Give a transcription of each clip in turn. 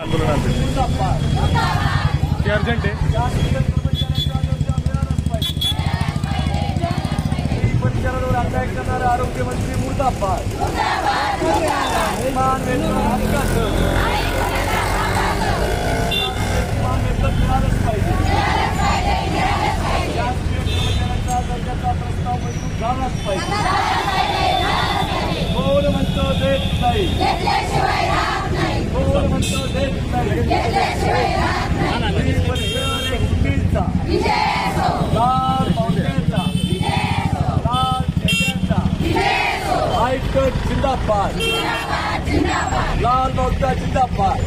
urgent आहे परिचारावर अन्याय करणारे आरोग्यमंत्री मुर्दाबाद मिळालंच पाहिजे दर्जाचा प्रस्ताव मंजूर झालाच पाहिजे कोण म्हणतो देत नाही कोण म्हणतो देत नाही लाल पावट्याचा लाल झेंड्याचा हायकट जिंदाबाद लाल पावटा जिंदाबाद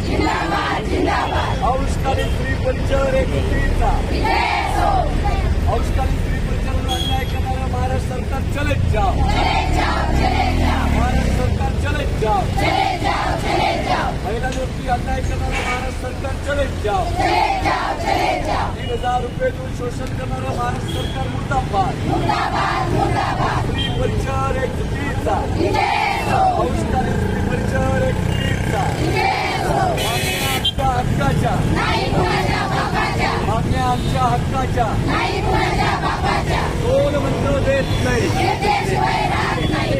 औषधारी स्त्री परिचय एकत्रीचा औषधारी स्त्री परिचयावर अन्याय करणाऱ्या महाराष्ट्र सरकार चले जाओ महाराष्ट्र सरकार चले जाओ महिला व्यक्ती अन्याय करणाऱ्या महाराष्ट्र सरकार चले जाओ 3000 रुपये देऊन शोषण करणारं महाराष्ट्र सरकार मुर्दाबाद स्त्री परिचय एकत्रीचा औषधारी स्त्री परिचय एकत्रीचा आमच्या हक्काच्या मागण्या आमच्या हक्काच्या कोण म्हणतो देत नाही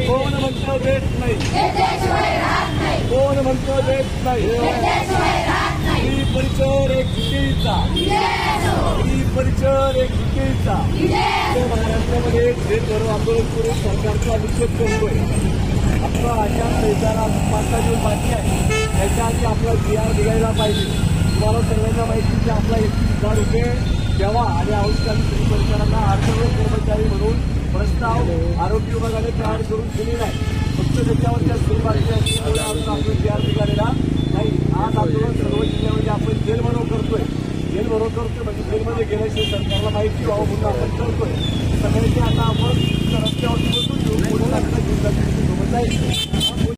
कोण म्हणतो देत नाही कोण म्हणतो देत नाही स्त्री परिचय एकजुटीचा स्त्री परिचय एकजुटीचा महाराष्ट्रामध्ये जे सर्व आंदोलन करून सरकारचा निषेध करतोय आपला आचारसंहिता 5 दिवस बाकी आहे त्याच्या आधी आपला GR निघायला पाहिजे तुम्हाला सर्वांना माहिती की आपला 31,000 रुपये द्यावा आणि औषधारी स्त्री परिचारांना अर्धवेळ कर्मचारी म्हणून प्रस्ताव आरोग्य विभागाने तयार करून दिलेला आहे फक्त त्याच्यावर त्या सुरुवातीच्या आपला GR निघालेला नाही आज आंदोलन सर्व जिल्ह्यामध्ये आपण जेल भरो करतोय म्हणजे जेलमध्ये गेल्याशिवाय सरकारला माहिती व्हावं म्हणून आपण करतोय सगळ्यांची आता आपण रस्त्यावर